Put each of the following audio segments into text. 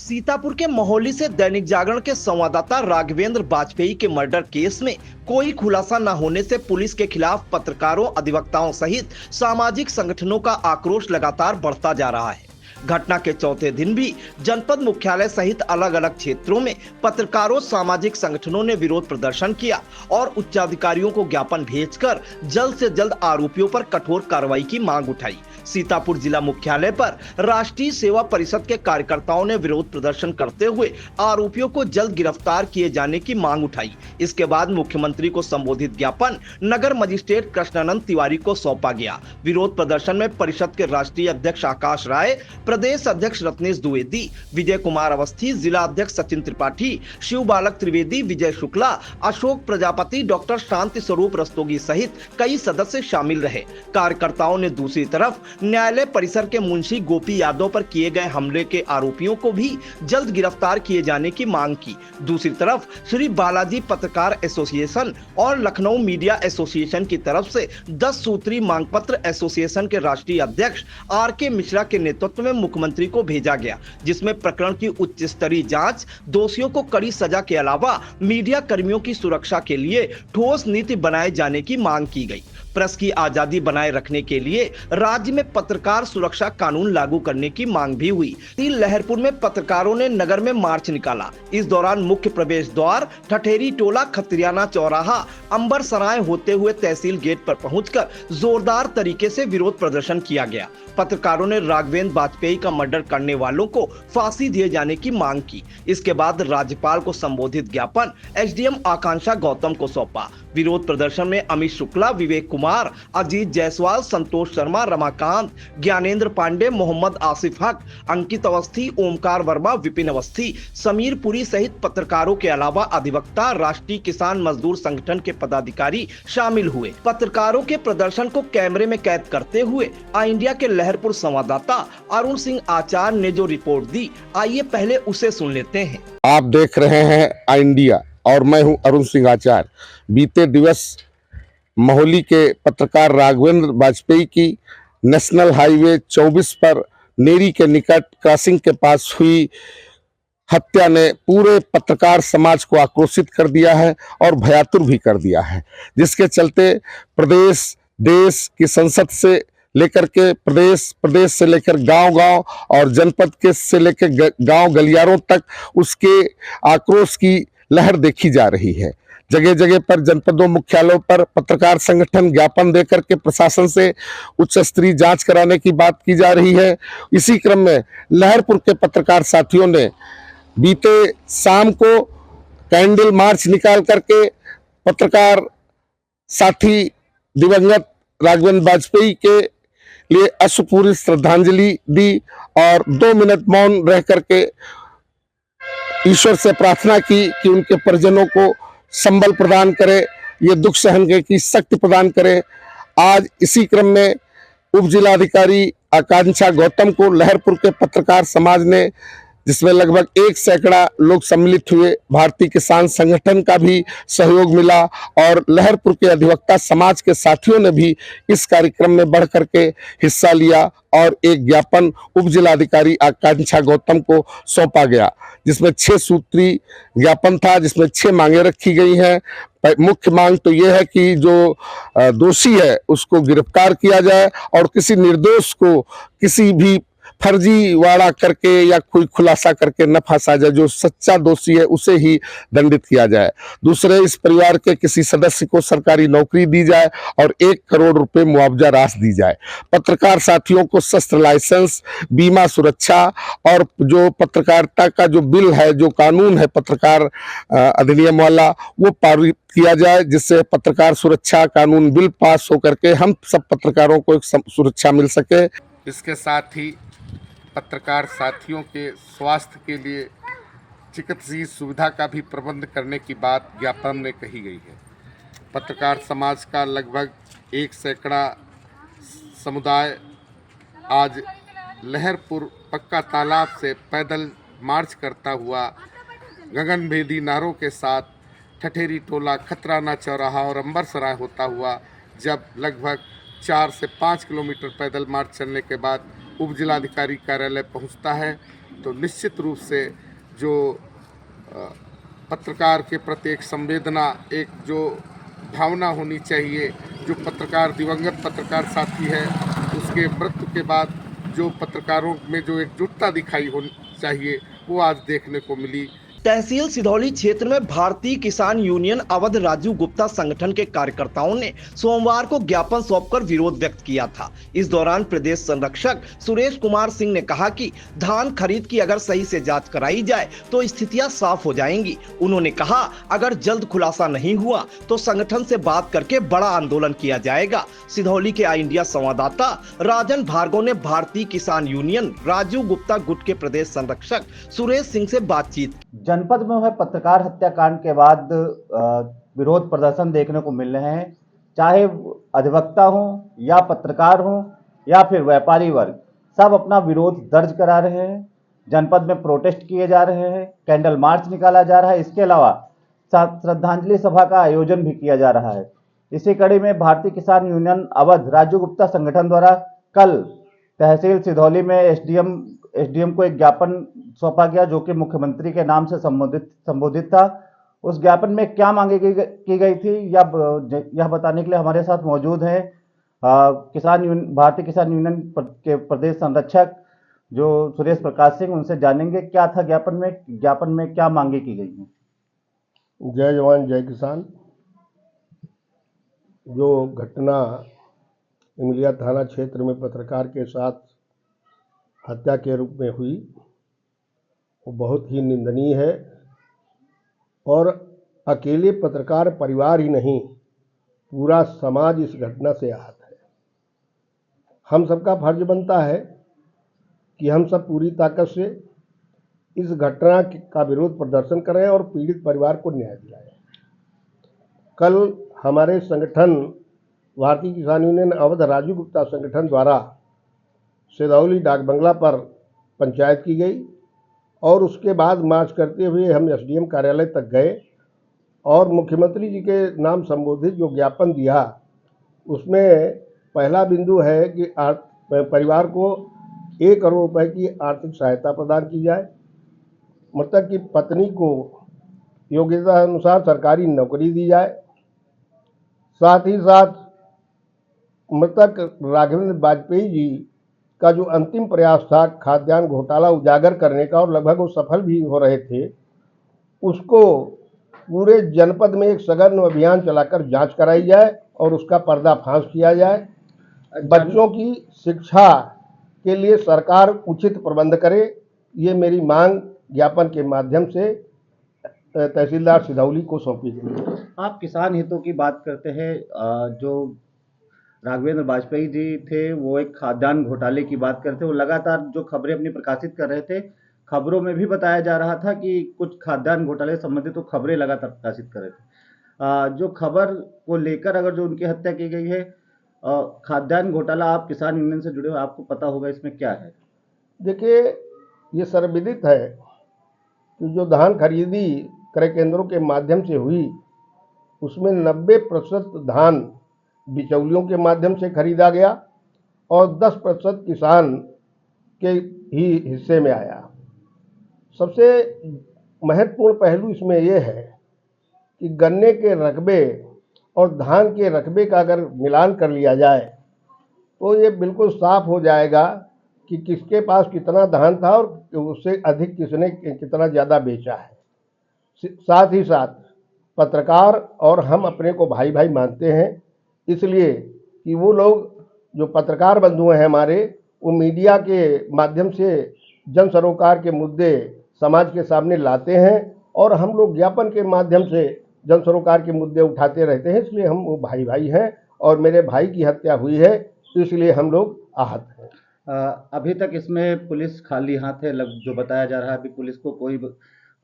सीतापुर के महोली से दैनिक जागरण के संवाददाता राघवेंद्र वाजपेयी के मर्डर केस में कोई खुलासा न होने से पुलिस के खिलाफ पत्रकारों, अधिवक्ताओं सहित सामाजिक संगठनों का आक्रोश लगातार बढ़ता जा रहा है। घटना के चौथे दिन भी जनपद मुख्यालय सहित अलग अलग क्षेत्रों में पत्रकारों, सामाजिक संगठनों ने विरोध प्रदर्शन किया और उच्चाधिकारियों को ज्ञापन भेजकर जल्द से जल्द आरोपियों पर कठोर कार्रवाई की मांग उठाई। सीतापुर जिला मुख्यालय पर राष्ट्रीय सेवा परिषद के कार्यकर्ताओं ने विरोध प्रदर्शन करते हुए आरोपियों को जल्द गिरफ्तार किए जाने की मांग उठाई। इसके बाद मुख्यमंत्री को संबोधित ज्ञापन नगर मजिस्ट्रेट कृष्णानंद तिवारी को सौंपा गया। विरोध प्रदर्शन में परिषद के राष्ट्रीय अध्यक्ष आकाश राय, प्रदेश अध्यक्ष रत्नेश द्विवेदी, विजय कुमार अवस्थी, जिला अध्यक्ष सचिन त्रिपाठी, शिव बालक त्रिवेदी, विजय शुक्ला, अशोक प्रजापति, डॉक्टर शांति स्वरूप रस्तोगी सहित कई सदस्य शामिल रहे। कार्यकर्ताओं ने दूसरी तरफ न्यायालय परिसर के मुंशी गोपी यादव पर किए गए हमले के आरोपियों को भी जल्द गिरफ्तार किए जाने की मांग की। दूसरी तरफ श्री बालाजी पत्रकार एसोसिएशन और लखनऊ मीडिया एसोसिएशन की तरफ से 10 सूत्री मांग पत्र एसोसिएशन के राष्ट्रीय अध्यक्ष आर.के. मिश्रा के नेतृत्व में मुख्यमंत्री को भेजा गया, जिसमें प्रकरण की उच्च स्तरीय जांच, दोषियों को कड़ी सजा के अलावा मीडिया कर्मियों की सुरक्षा के लिए ठोस नीति बनाए जाने की मांग की गई। प्रेस की आजादी बनाए रखने के लिए राज्य में पत्रकार सुरक्षा कानून लागू करने की मांग भी हुई। लहरपुर में पत्रकारों ने नगर में मार्च निकाला। इस दौरान मुख्य प्रवेश द्वार, ठठेरी टोला, खत्रियाना चौराहा, अंबर सराय होते हुए तहसील गेट पर पहुंचकर जोरदार तरीके से विरोध प्रदर्शन किया गया। पत्रकारों ने राघवेंद्र वाजपेयी का मर्डर करने वालों को फांसी दिए जाने की मांग की। इसके बाद राज्यपाल को संबोधित ज्ञापन एसडीएम आकांक्षा गौतम को सौंपा। विरोध प्रदर्शन में अमित शुक्ला, विवेक कुमार, अजीत जायसवाल, संतोष शर्मा, रमाकांत, ज्ञानेंद्र पांडे, मोहम्मद आसिफ हक, अंकित अवस्थी, ओमकार वर्मा, विपिन अवस्थी, समीर पुरी सहित पत्रकारों के अलावा अधिवक्ता, राष्ट्रीय किसान मजदूर संगठन के पदाधिकारी शामिल हुए। पत्रकारों के प्रदर्शन को कैमरे में कैद करते हुए आई इंडिया के लहरपुर संवाददाता अरुण सिंह आचार्य ने जो रिपोर्ट दी, आइए पहले उसे सुन लेते हैं। आप देख रहे हैं आई इंडिया और मैं हूं अरुण सिंह आचार्य। बीते दिवस महोली के पत्रकार राघवेंद्र वाजपेयी की नेशनल हाईवे 24 पर नेरी के निकट क्रॉसिंग के पास हुई हत्या ने पूरे पत्रकार समाज को आक्रोशित कर दिया है और भयातुर भी कर दिया है, जिसके चलते प्रदेश, देश की संसद से लेकर के प्रदेश से लेकर गांव-गांव और जनपद के से लेकर गांव गलियारों तक उसके आक्रोश की लहर देखी जा रही है। जगह जगह पर जनपदों मुख्यालयों पर पत्रकार संगठन ज्ञापन देकर के प्रशासन से उच्च स्तरीय जांच कराने की बात की जा रही है। इसी क्रम में लहरपुर के पत्रकार साथियों ने बीते शाम को कैंडल मार्च निकाल करके पत्रकार साथी दिवंगत राघवेंद्र वाजपेयी के लिए अश्रुपूरित श्रद्धांजलि दी और 2 मिनट मौन रह करके ईश्वर से प्रार्थना की कि उनके परिजनों को संबल प्रदान करे, ये दुख सहन की शक्ति प्रदान करे। आज इसी क्रम में उप जिलाधिकारी आकांक्षा गौतम को लहरपुर के पत्रकार समाज ने, जिसमें लगभग 1 सैकड़ा लोग सम्मिलित हुए, भारतीय किसान संगठन का भी सहयोग मिला और लहरपुर के अधिवक्ता समाज के साथियों ने भी इस कार्यक्रम में बढ़ करके हिस्सा लिया और एक ज्ञापन उप जिलाधिकारी आकांक्षा गौतम को सौंपा गया, जिसमें 6 सूत्री ज्ञापन था, जिसमें 6 मांगे रखी गई हैं। मुख्य मांग तो यह है कि जो दोषी है उसको गिरफ्तार किया जाए और किसी निर्दोष को किसी भी फर्जीवाड़ा करके या कोई खुलासा करके न फंसा जाए। जो सच्चा दोषी है उसे ही दंडित किया जाए। दूसरे, इस परिवार के किसी सदस्य को सरकारी नौकरी दी जाए और 1 करोड़ रुपए मुआवजा राशि दी जाए। पत्रकार साथियों को शस्त्र लाइसेंस, बीमा सुरक्षा और जो पत्रकारिता का जो बिल है, जो कानून है पत्रकार अधिनियम वाला, वो पारित किया जाए, जिससे पत्रकार सुरक्षा कानून बिल पास होकर के हम सब पत्रकारों को एक सुरक्षा मिल सके। इसके साथ ही पत्रकार साथियों के स्वास्थ्य के लिए चिकित्सीय सुविधा का भी प्रबंध करने की बात ज्ञापन में कही गई है। पत्रकार समाज का लगभग 1 सैकड़ा समुदाय आज लहरपुर पक्का तालाब से पैदल मार्च करता हुआ गगनभेदी नारों के साथ ठठेरी टोला, खतराना चौराहा और अंबर सराय होता हुआ जब लगभग 4 से 5 किलोमीटर पैदल मार्च चलने के बाद उप जिलाधिकारी कार्यालय पहुंचता है तो निश्चित रूप से जो पत्रकार के प्रति एक संवेदना, एक जो भावना होनी चाहिए, जो पत्रकार दिवंगत पत्रकार साथी है उसके मृत्यु के बाद जो पत्रकारों में जो एकजुटता दिखाई होनी चाहिए वो आज देखने को मिली। तहसील सिधौली क्षेत्र में भारतीय किसान यूनियन अवध राजू गुप्ता संगठन के कार्यकर्ताओं ने सोमवार को ज्ञापन सौंपकर विरोध व्यक्त किया था। इस दौरान प्रदेश संरक्षक सुरेश कुमार सिंह ने कहा कि धान खरीद की अगर सही से जांच कराई जाए तो स्थितियां साफ हो जाएंगी। उन्होंने कहा अगर जल्द खुलासा नहीं हुआ तो संगठन से बात करके बड़ा आंदोलन किया जाएगा। सिधौली के आई इंडिया संवाददाता राजन भार्गव ने भारतीय किसान यूनियन राजू गुप्ता गुट के प्रदेश संरक्षक सुरेश सिंह से बातचीत की। जनपद में हुए पत्रकार हत्याकांड के बाद विरोध प्रदर्शन देखने को मिल रहे हैं, चाहे अधिवक्ता हो या पत्रकार हो या फिर व्यापारी वर्ग, सब अपना विरोध दर्ज करा रहे हैं। जनपद में प्रोटेस्ट किए जा रहे हैं, कैंडल मार्च निकाला जा रहा है। इसके अलावा श्रद्धांजलि सभा का आयोजन भी किया जा रहा है। इसी कड़ी में भारतीय किसान यूनियन अवध राजू गुप्ता संगठन द्वारा कल तहसील सिधौली में एसडीएम को एक ज्ञापन सौंपा गया जो कि मुख्यमंत्री के नाम से संबोधित था। उस ज्ञापन में क्या मांगे की गई थी यह बताने के लिए हमारे साथ मौजूद हैं भारतीय किसान यूनियन के प्रदेश संरक्षक जो सुरेश प्रकाश सिंह। उनसे जानेंगे क्या था ज्ञापन में क्या मांगे की गई हैं। जय जवान जय किसान। जो घटना इमलिया थाना क्षेत्र में पत्रकार के साथ हत्या के रूप में हुई वो बहुत ही निंदनीय है और अकेले पत्रकार परिवार ही नहीं, पूरा समाज इस घटना से आहत है। हम सबका फर्ज बनता है कि हम सब पूरी ताकत से इस घटना का विरोध प्रदर्शन करें और पीड़ित परिवार को न्याय दिलाएं। कल हमारे संगठन भारतीय किसान यूनियन अवध राजू गुप्ता संगठन द्वारा सिधौली डाक बंगला पर पंचायत की गई और उसके बाद मार्च करते हुए हम एसडीएम कार्यालय तक गए और मुख्यमंत्री जी के नाम संबोधित जो ज्ञापन दिया उसमें पहला बिंदु है कि परिवार को 1 करोड़ रुपए की आर्थिक सहायता प्रदान की जाए, मृतक की पत्नी को योग्यता अनुसार सरकारी नौकरी दी जाए, साथ ही साथ मृतक राघवेंद्र वाजपेयी जी का जो अंतिम प्रयास था खाद्यान्न घोटाला उजागर करने का और लगभग वो सफल भी हो रहे थे, उसको पूरे जनपद में एक सघन अभियान चलाकर जांच कराई जाए और उसका पर्दाफाश किया जाए। बच्चों की शिक्षा के लिए सरकार उचित प्रबंध करे, ये मेरी मांग ज्ञापन के माध्यम से तहसीलदार सिधौली को सौंपी गई। आप किसान हितों की बात करते हैं, जो राघवेंद्र वाजपेयी जी थे वो एक खाद्यान्न घोटाले की बात करते, वो लगातार जो खबरें अपनी प्रकाशित कर रहे थे, खबरों में भी बताया जा रहा था कि कुछ खाद्यान्न घोटाले संबंधित तो खबरें लगातार प्रकाशित कर रहे थे। जो खबर को लेकर अगर जो उनकी हत्या की गई है, खाद्यान्न घोटाला, आप किसान यूनियन से जुड़े हो, आपको पता होगा इसमें क्या है। देखिए, ये सर्वविदित है कि जो धान खरीदी क्रय केंद्रों के माध्यम से हुई उसमें 90% धान बिचौलियों के माध्यम से खरीदा गया और 10% किसान के ही हिस्से में आया। सबसे महत्वपूर्ण पहलू इसमें यह है कि गन्ने के रकबे और धान के रकबे का अगर मिलान कर लिया जाए तो ये बिल्कुल साफ हो जाएगा कि किसके पास कितना धान था और उससे अधिक किसने कितना ज़्यादा बेचा है। साथ ही साथ पत्रकार और हम अपने को भाई भाई मानते हैं, इसलिए कि वो लोग जो पत्रकार बंधु हैं हमारे, वो मीडिया के माध्यम से जन सरोकार के मुद्दे समाज के सामने लाते हैं और हम लोग ज्ञापन के माध्यम से जन सरोकार के मुद्दे उठाते रहते हैं। इसलिए हम वो भाई भाई हैं और मेरे भाई की हत्या हुई है तो इसलिए हम लोग आहत हैं। अभी तक इसमें पुलिस खाली हाथ है, जो बताया जा रहा है। अभी पुलिस को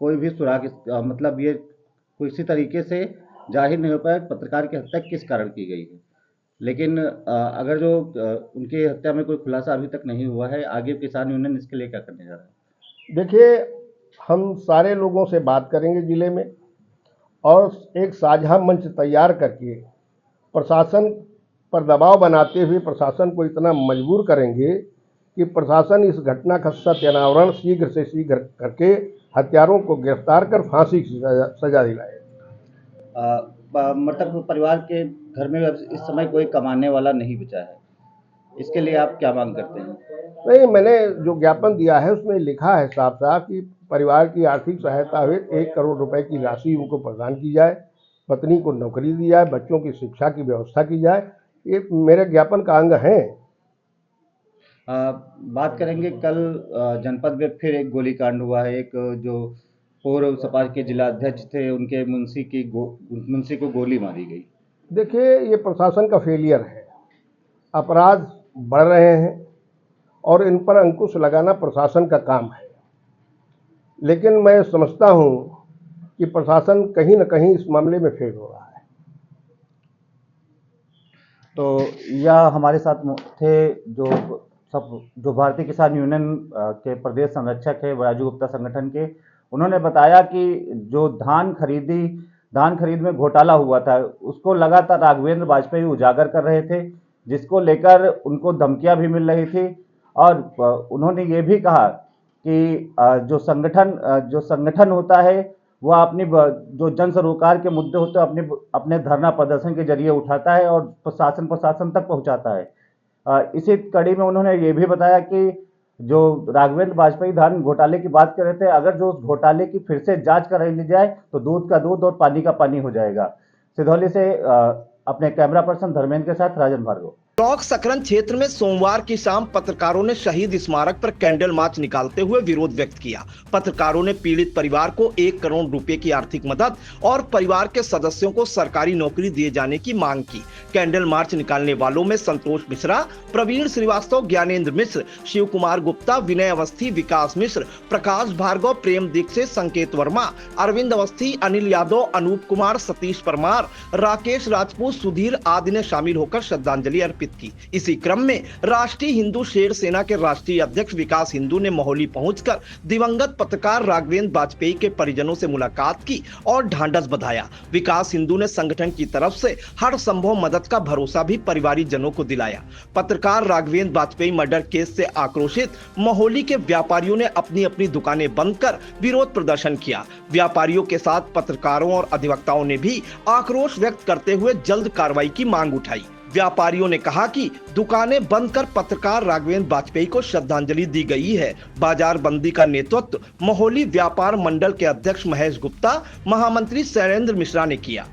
कोई भी सुराग, मतलब ये किसी तरीके से जाहिर नहीं हो पाया पत्रकार की हत्या किस कारण की गई है। लेकिन अगर जो उनकी हत्या में कोई खुलासा अभी तक नहीं हुआ है, आगे किसान यूनियन इसके लिए क्या करने जा रहा है। देखिए, हम सारे लोगों से बात करेंगे ज़िले में और एक साझा मंच तैयार करके प्रशासन पर दबाव बनाते हुए प्रशासन को इतना मजबूर करेंगे कि प्रशासन इस घटना का सत्य अनावरण शीघ्र से शीघ्र करके हत्यारों को गिरफ्तार कर फांसी की सजा दिलाए। मतलब परिवार के घर में अब इस समय कोई कमाने वाला नहीं बचा है, इसके लिए आप क्या मांग करते हैं? नहीं, मैंने जो ज्ञापन दिया है उसमें लिखा है साफ साफ कि परिवार की आर्थिक सहायता हेतु 1 करोड़ रुपए की राशि उनको प्रदान की जाए, पत्नी को नौकरी दी जाए, बच्चों की शिक्षा की व्यवस्था की जाए। ये मेरे ज्ञापन का अंग है। बात करेंगे कल जनपद में फिर एक गोलीकांड हुआ है। एक जो पूर्व सपा के जिला अध्यक्ष थे उनके मुंशी को गोली मारी गई। देखिए, ये प्रशासन का फेलियर है। अपराध बढ़ रहे हैं और इन पर अंकुश लगाना प्रशासन का काम है, लेकिन मैं समझता हूं कि प्रशासन कहीं न कहीं इस मामले में फेल हो रहा है। तो यह हमारे साथ थे जो भारतीय किसान यूनियन के प्रदेश संरक्षक है राजू गुप्ता संगठन के। उन्होंने बताया कि जो धान खरीद में घोटाला हुआ था उसको लगातार राघवेंद्र बाजपेयी उजागर कर रहे थे, जिसको लेकर उनको धमकियां भी मिल रही थी। और उन्होंने ये भी कहा कि जो संगठन होता है वह अपनी जो जन सरोकार के मुद्दे होते हैं अपने धरना प्रदर्शन के जरिए उठाता है और प्रशासन तक पहुंचाता है। इसी कड़ी में उन्होंने ये भी बताया कि जो राघवेंद्र बाजपेयी धान घोटाले की बात कर रहे थे, अगर जो घोटाले की फिर से जांच कर ली जाए तो दूध का दूध और पानी का पानी हो जाएगा। सिधौली से अपने कैमरा पर्सन धर्मेंद्र के साथ राजन भार्गव। टोंक सकरन क्षेत्र में सोमवार की शाम पत्रकारों ने शहीद स्मारक पर कैंडल मार्च निकालते हुए विरोध व्यक्त किया। पत्रकारों ने पीड़ित परिवार को 1 करोड़ रुपए की आर्थिक मदद और परिवार के सदस्यों को सरकारी नौकरी दिए जाने की मांग की। कैंडल मार्च निकालने वालों में संतोष मिश्रा, प्रवीण श्रीवास्तव, ज्ञानेंद्र मिश्र, शिव कुमार गुप्ता, विनय अवस्थी, विकास मिश्र, प्रकाश भार्गव, प्रेम दीक्षित, संकेत वर्मा, अरविंद अवस्थी, अनिल यादव, अनूप कुमार, सतीश परमार, राकेश राजपूत, सुधीर आदि ने शामिल होकर श्रद्धांजलि अर्पित की। इसी क्रम में राष्ट्रीय हिंदू शेर सेना के राष्ट्रीय अध्यक्ष विकास हिंदू ने मोहाली पहुंचकर दिवंगत पत्रकार राघवेंद्र बाजपेयी के परिजनों से मुलाकात की और ढांढस बंधाया। विकास हिंदू ने संगठन की तरफ से हर संभव मदद का भरोसा भी परिवारजनों को दिलाया। पत्रकार राघवेंद्र बाजपेयी मर्डर केस से आक्रोशित मोहाली के व्यापारियों ने अपनी अपनी दुकानें बंद कर विरोध प्रदर्शन किया। व्यापारियों के साथ पत्रकारों और अधिवक्ताओं ने भी आक्रोश व्यक्त करते हुए जल्द कार्रवाई की मांग उठाई। व्यापारियों ने कहा कि दुकानें बंद कर पत्रकार राघवेंद्र बाजपेयी को श्रद्धांजलि दी गई है। बाजार बंदी का नेतृत्व मोहाली व्यापार मंडल के अध्यक्ष महेश गुप्ता, महामंत्री शैलेंद्र मिश्रा ने किया।